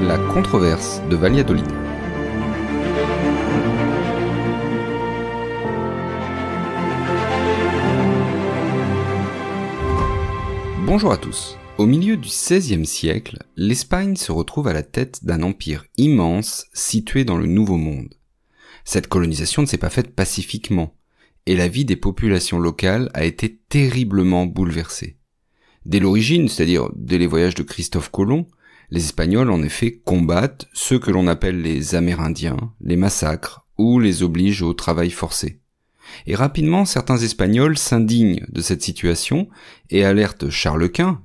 La controverse de Valladolid. Bonjour à tous. Au milieu du XVIe siècle, l'Espagne se retrouve à la tête d'un empire immense situé dans le Nouveau Monde. Cette colonisation ne s'est pas faite pacifiquement, et la vie des populations locales a été terriblement bouleversée. Dès l'origine, c'est-à-dire dès les voyages de Christophe Colomb, les Espagnols en effet combattent ceux que l'on appelle les Amérindiens, les massacrent ou les obligent au travail forcé. Et rapidement, certains Espagnols s'indignent de cette situation et alertent Charles Quint,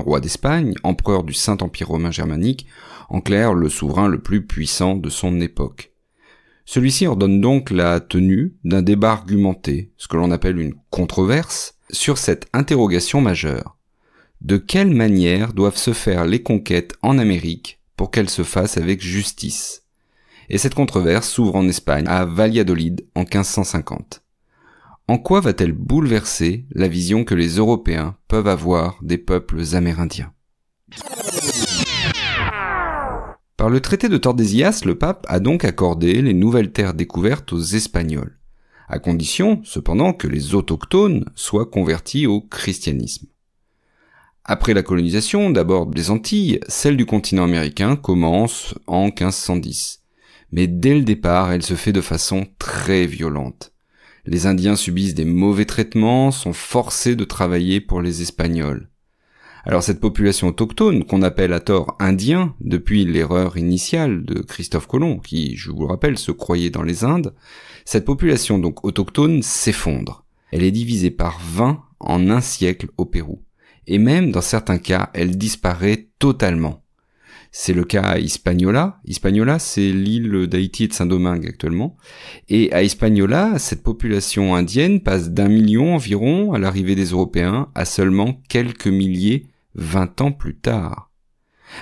roi d'Espagne, empereur du Saint-Empire romain germanique, en clair le souverain le plus puissant de son époque. Celui-ci ordonne donc la tenue d'un débat argumenté, ce que l'on appelle une controverse, sur cette interrogation majeure. De quelle manière doivent se faire les conquêtes en Amérique pour qu'elles se fassent avec justice ? Et cette controverse s'ouvre en Espagne, à Valladolid, en 1550. En quoi va-t-elle bouleverser la vision que les Européens peuvent avoir des peuples amérindiens ? Par le traité de Tordesillas, le pape a donc accordé les nouvelles terres découvertes aux Espagnols, à condition, cependant, que les autochtones soient convertis au christianisme. Après la colonisation, d'abord des Antilles, celle du continent américain commence en 1510. Mais dès le départ, elle se fait de façon très violente. Les Indiens subissent des mauvais traitements, sont forcés de travailler pour les Espagnols. Alors cette population autochtone, qu'on appelle à tort Indiens, depuis l'erreur initiale de Christophe Colomb, qui, je vous le rappelle, se croyait dans les Indes, cette population donc autochtone s'effondre. Elle est divisée par 20 en un siècle au Pérou. Et même, dans certains cas, elle disparaît totalement. C'est le cas à Hispaniola. Hispaniola, c'est l'île d'Haïti et de Saint-Domingue actuellement. Et à Hispaniola, cette population indienne passe d'1 million environ à l'arrivée des Européens à seulement quelques milliers 20 ans plus tard.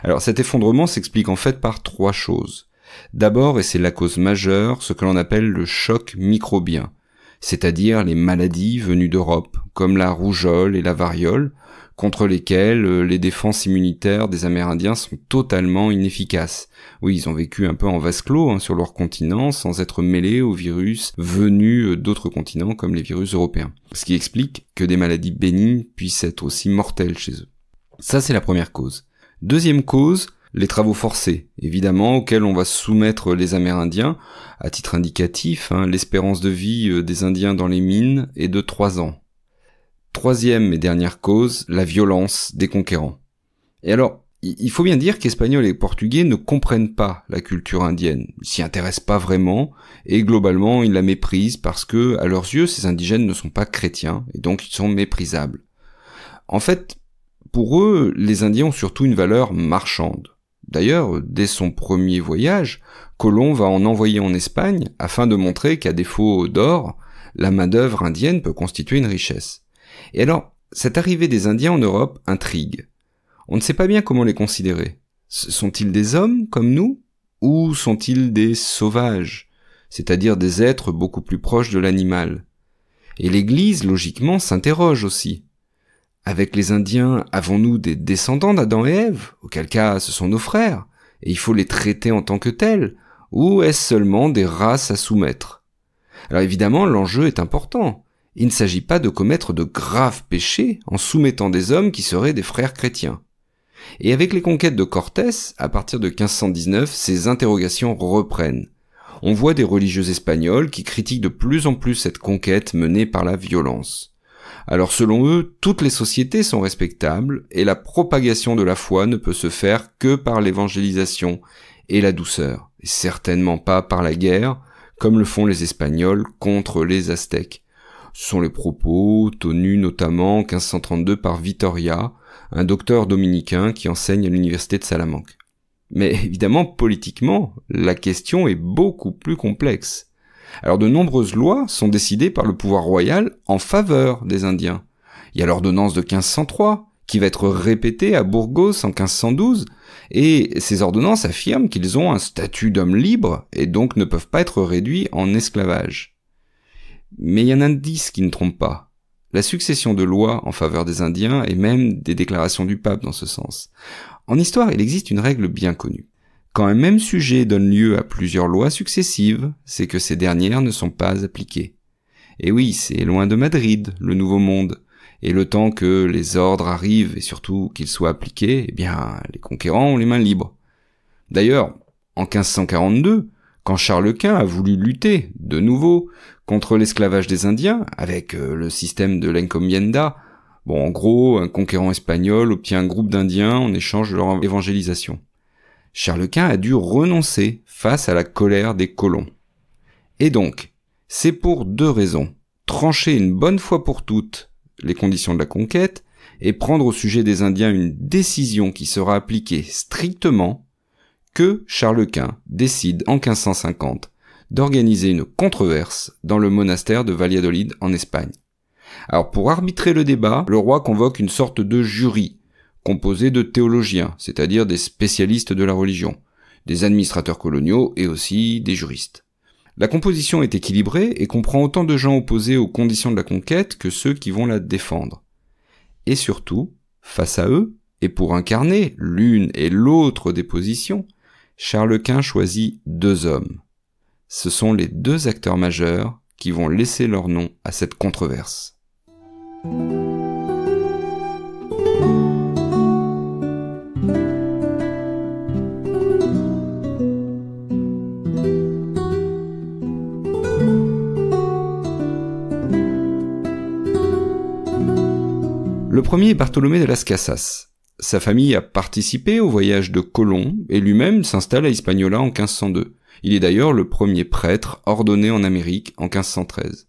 Alors cet effondrement s'explique en fait par 3 choses. D'abord, et c'est la cause majeure, ce que l'on appelle le choc microbien, c'est-à-dire les maladies venues d'Europe, comme la rougeole et la variole, contre lesquelles les défenses immunitaires des Amérindiens sont totalement inefficaces. Oui, ils ont vécu un peu en vase clos sur leur continent, sans être mêlés aux virus venus d'autres continents, comme les virus européens. Ce qui explique que des maladies bénignes puissent être aussi mortelles chez eux. Ça, c'est la première cause. Deuxième cause, les travaux forcés, évidemment, auxquels on va soumettre les Amérindiens. À titre indicatif, l'espérance de vie des Indiens dans les mines est de 3 ans. Troisième et dernière cause, la violence des conquérants. Et alors, il faut bien dire qu'Espagnols et Portugais ne comprennent pas la culture indienne, ils s'y intéressent pas vraiment, et globalement ils la méprisent parce que, à leurs yeux, ces indigènes ne sont pas chrétiens, et donc ils sont méprisables. En fait, pour eux, les Indiens ont surtout une valeur marchande. D'ailleurs, dès son premier voyage, Colomb va en envoyer en Espagne afin de montrer qu'à défaut d'or, la main-d'œuvre indienne peut constituer une richesse. Et alors, cette arrivée des Indiens en Europe intrigue. On ne sait pas bien comment les considérer. Sont-ils des hommes comme nous ? Ou sont-ils des sauvages, c'est-à-dire des êtres beaucoup plus proches de l'animal ? Et l'Église, logiquement, s'interroge aussi. Avec les Indiens, avons-nous des descendants d'Adam et Ève ? Auquel cas, ce sont nos frères, et il faut les traiter en tant que tels, ou est-ce seulement des races à soumettre ? Alors évidemment, l'enjeu est important. Il ne s'agit pas de commettre de graves péchés en soumettant des hommes qui seraient des frères chrétiens. Et avec les conquêtes de Cortés, à partir de 1519, ces interrogations reprennent. On voit des religieux espagnols qui critiquent de plus en plus cette conquête menée par la violence. Alors selon eux, toutes les sociétés sont respectables et la propagation de la foi ne peut se faire que par l'évangélisation et la douceur, et certainement pas par la guerre, comme le font les Espagnols contre les Aztèques. Ce sont les propos tenus notamment en 1532 par Vitoria, un docteur dominicain qui enseigne à l'université de Salamanque. Mais évidemment, politiquement, la question est beaucoup plus complexe. Alors de nombreuses lois sont décidées par le pouvoir royal en faveur des Indiens. Il y a l'ordonnance de 1503, qui va être répétée à Burgos en 1512, et ces ordonnances affirment qu'ils ont un statut d'hommes libres et donc ne peuvent pas être réduits en esclavage. Mais il y a un indice qui ne trompe pas. La succession de lois en faveur des Indiens et même des déclarations du pape dans ce sens. En histoire, il existe une règle bien connue. Quand un même sujet donne lieu à plusieurs lois successives, c'est que ces dernières ne sont pas appliquées. Et oui, c'est loin de Madrid, le Nouveau Monde. Et le temps que les ordres arrivent et surtout qu'ils soient appliqués, eh bien, les conquérants ont les mains libres. D'ailleurs, en 1542, quand Charles Quint a voulu lutter, de nouveau, contre l'esclavage des Indiens, avec le système de l'encomienda, en gros, un conquérant espagnol obtient un groupe d'Indiens en échange de leur évangélisation. Charles Quint a dû renoncer face à la colère des colons. Et donc, c'est pour 2 raisons. Trancher une bonne fois pour toutes les conditions de la conquête et prendre au sujet des Indiens une décision qui sera appliquée strictement que Charles Quint décide en 1550 d'organiser une controverse dans le monastère de Valladolid en Espagne. Alors pour arbitrer le débat, le roi convoque une sorte de jury composé de théologiens, c'est-à-dire des spécialistes de la religion, des administrateurs coloniaux et aussi des juristes. La composition est équilibrée et comprend autant de gens opposés aux conditions de la conquête que ceux qui vont la défendre. Et surtout, face à eux, et pour incarner l'une et l'autre des positions, Charles Quint choisit 2 hommes. Ce sont les 2 acteurs majeurs qui vont laisser leur nom à cette controverse. Le premier est Bartolomé de Las Casas. Sa famille a participé au voyage de Colomb et lui-même s'installe à Hispaniola en 1502. Il est d'ailleurs le premier prêtre ordonné en Amérique en 1513.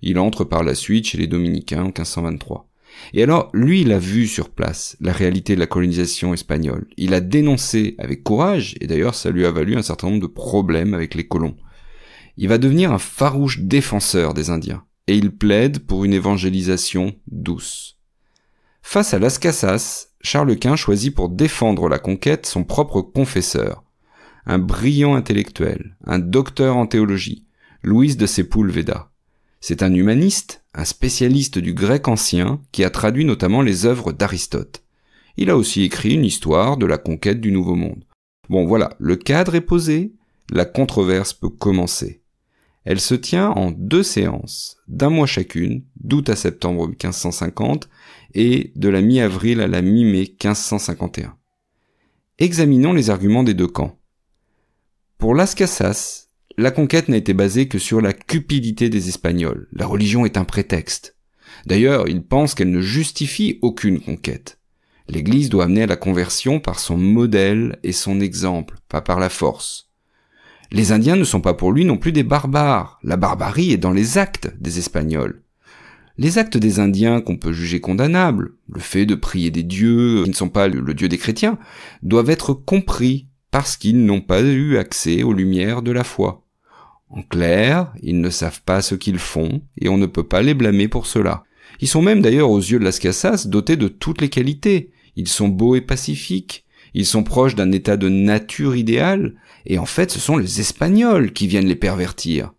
Il entre par la suite chez les Dominicains en 1523. Et alors, lui, il a vu sur place la réalité de la colonisation espagnole. Il a dénoncé avec courage, et d'ailleurs ça lui a valu un certain nombre de problèmes avec les colons. Il va devenir un farouche défenseur des Indiens, et il plaide pour une évangélisation douce. Face à Las Casas, Charles Quint choisit pour défendre la conquête son propre confesseur, un brillant intellectuel, un docteur en théologie, Luis de Sepúlveda. C'est un humaniste, un spécialiste du grec ancien qui a traduit notamment les œuvres d'Aristote. Il a aussi écrit une histoire de la conquête du Nouveau Monde. Voilà, le cadre est posé, la controverse peut commencer. Elle se tient en 2 séances, d'1 mois chacune, d'août à septembre 1550 et de la mi-avril à la mi-mai 1551. Examinons les arguments des 2 camps. Pour Las Casas, la conquête n'a été basée que sur la cupidité des Espagnols. La religion est un prétexte. D'ailleurs, il pense qu'elle ne justifie aucune conquête. L'Église doit amener à la conversion par son modèle et son exemple, pas par la force. Les Indiens ne sont pas pour lui non plus des barbares. La barbarie est dans les actes des Espagnols. Les actes des Indiens qu'on peut juger condamnables, le fait de prier des dieux qui ne sont pas le Dieu des chrétiens, doivent être compris parce qu'ils n'ont pas eu accès aux lumières de la foi. En clair, ils ne savent pas ce qu'ils font et on ne peut pas les blâmer pour cela. Ils sont même d'ailleurs aux yeux de Las Casas dotés de toutes les qualités. Ils sont beaux et pacifiques. Ils sont proches d'un état de nature idéal, et en fait ce sont les Espagnols qui viennent les pervertir.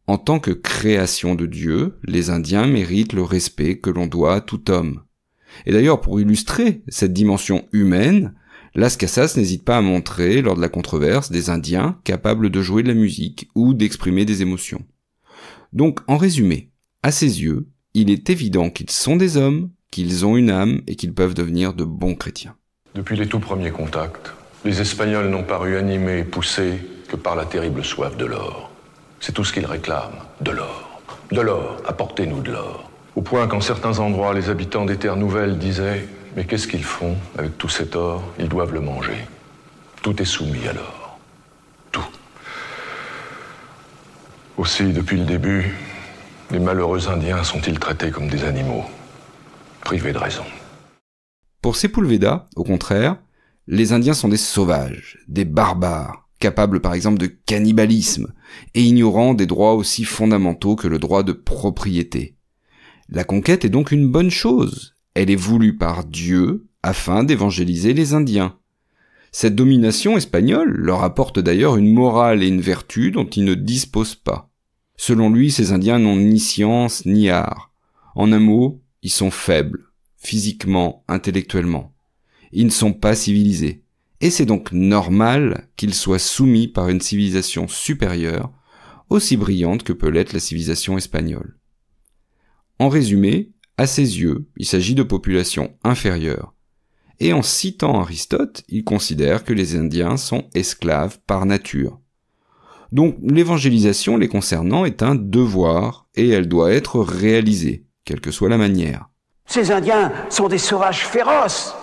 En tant que création de Dieu, les Indiens méritent le respect que l'on doit à tout homme. Et d'ailleurs, pour illustrer cette dimension humaine, Las Casas n'hésite pas à montrer, lors de la controverse, des Indiens capables de jouer de la musique ou d'exprimer des émotions. Donc, en résumé, à ses yeux, il est évident qu'ils sont des hommes, qu'ils ont une âme et qu'ils peuvent devenir de bons chrétiens. Depuis les tout premiers contacts, les Espagnols n'ont paru animés et poussés que par la terrible soif de l'or. C'est tout ce qu'ils réclament, de l'or. De l'or, apportez-nous de l'or. Au point qu'en certains endroits, les habitants des terres nouvelles disaient « Mais qu'est-ce qu'ils font avec tout cet or? Ils doivent le manger. » Tout est soumis à l'or. Tout. Aussi, depuis le début, les malheureux Indiens sont-ils traités comme des animaux, privés de raison. Pour Sepúlveda, au contraire, les Indiens sont des sauvages, des barbares, capables par exemple de cannibalisme, et ignorant des droits aussi fondamentaux que le droit de propriété. La conquête est donc une bonne chose. Elle est voulue par Dieu afin d'évangéliser les Indiens. Cette domination espagnole leur apporte d'ailleurs une morale et une vertu dont ils ne disposent pas. Selon lui, ces Indiens n'ont ni science ni art. En un mot, ils sont faibles, physiquement, intellectuellement. Ils ne sont pas civilisés. Et c'est donc normal qu'ils soient soumis par une civilisation supérieure, aussi brillante que peut l'être la civilisation espagnole. En résumé, à ses yeux, il s'agit de populations inférieures. Et en citant Aristote, il considère que les Indiens sont esclaves par nature. Donc l'évangélisation les concernant est un devoir, et elle doit être réalisée, quelle que soit la manière. Ces Indiens sont des sauvages féroces.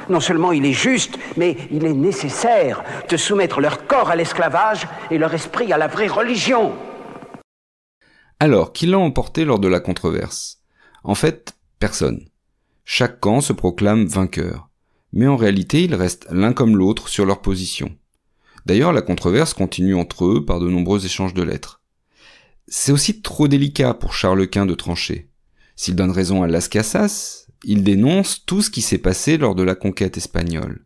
Non seulement il est juste, mais il est nécessaire de soumettre leur corps à l'esclavage et leur esprit à la vraie religion. Alors, qui l'a emporté lors de la controverse ? En fait, personne. Chaque camp se proclame vainqueur. Mais en réalité, ils restent l'un comme l'autre sur leur position. D'ailleurs, la controverse continue entre eux par de nombreux échanges de lettres. C'est aussi trop délicat pour Charles Quint de trancher. S'il donne raison à Las Casas, il dénonce tout ce qui s'est passé lors de la conquête espagnole.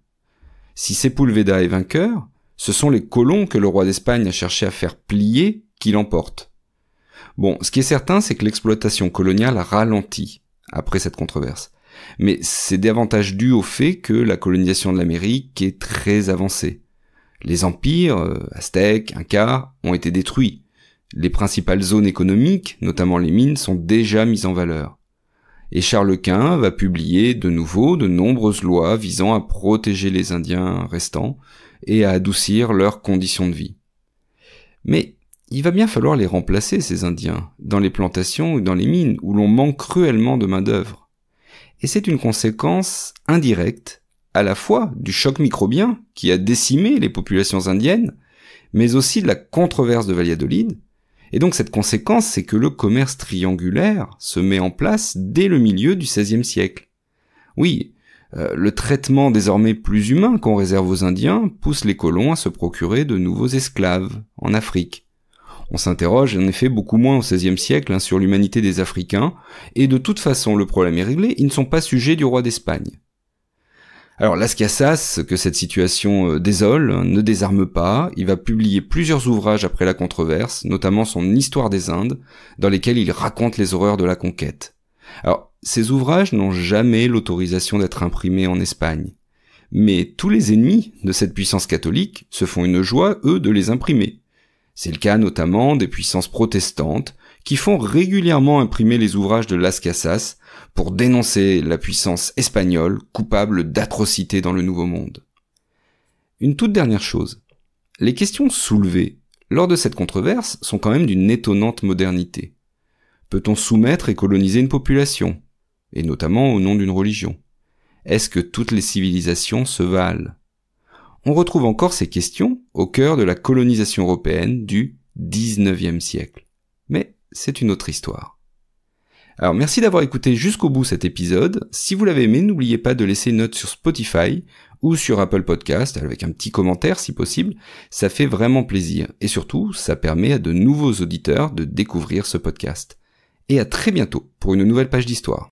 Si Sepúlveda est vainqueur, ce sont les colons que le roi d'Espagne a cherché à faire plier qui l'emportent. Bon, ce qui est certain, c'est que l'exploitation coloniale a ralenti après cette controverse. Mais c'est davantage dû au fait que la colonisation de l'Amérique est très avancée. Les empires, aztèques, incas, ont été détruits. Les principales zones économiques, notamment les mines, sont déjà mises en valeur. Et Charles Quint va publier de nouveau de nombreuses lois visant à protéger les Indiens restants et à adoucir leurs conditions de vie. Mais il va bien falloir les remplacer, ces Indiens, dans les plantations ou dans les mines, où l'on manque cruellement de main-d'œuvre. Et c'est une conséquence indirecte, à la fois du choc microbien qui a décimé les populations indiennes, mais aussi de la controverse de Valladolid. Et donc cette conséquence, c'est que le commerce triangulaire se met en place dès le milieu du XVIe siècle. Oui, le traitement désormais plus humain qu'on réserve aux Indiens pousse les colons à se procurer de nouveaux esclaves en Afrique. On s'interroge en effet beaucoup moins au XVIe siècle sur l'humanité des Africains, et de toute façon le problème est réglé, ils ne sont pas sujets du roi d'Espagne. Alors Las Casas, que cette situation désole, ne désarme pas, il va publier plusieurs ouvrages après la controverse, notamment son Histoire des Indes, dans lesquels il raconte les horreurs de la conquête. Alors, ces ouvrages n'ont jamais l'autorisation d'être imprimés en Espagne. Mais tous les ennemis de cette puissance catholique se font une joie, eux, de les imprimer. C'est le cas notamment des puissances protestantes, qui font régulièrement imprimer les ouvrages de Las Casas pour dénoncer la puissance espagnole coupable d'atrocités dans le Nouveau Monde. Une toute dernière chose. Les questions soulevées lors de cette controverse sont quand même d'une étonnante modernité. Peut-on soumettre et coloniser une population, et notamment au nom d'une religion ? Est-ce que toutes les civilisations se valent ? On retrouve encore ces questions au cœur de la colonisation européenne du XIXe siècle. Mais c'est une autre histoire. Alors merci d'avoir écouté jusqu'au bout cet épisode. Si vous l'avez aimé, n'oubliez pas de laisser une note sur Spotify ou sur Apple Podcast avec un petit commentaire si possible. Ça fait vraiment plaisir. Et surtout, ça permet à de nouveaux auditeurs de découvrir ce podcast. Et à très bientôt pour une nouvelle page d'histoire.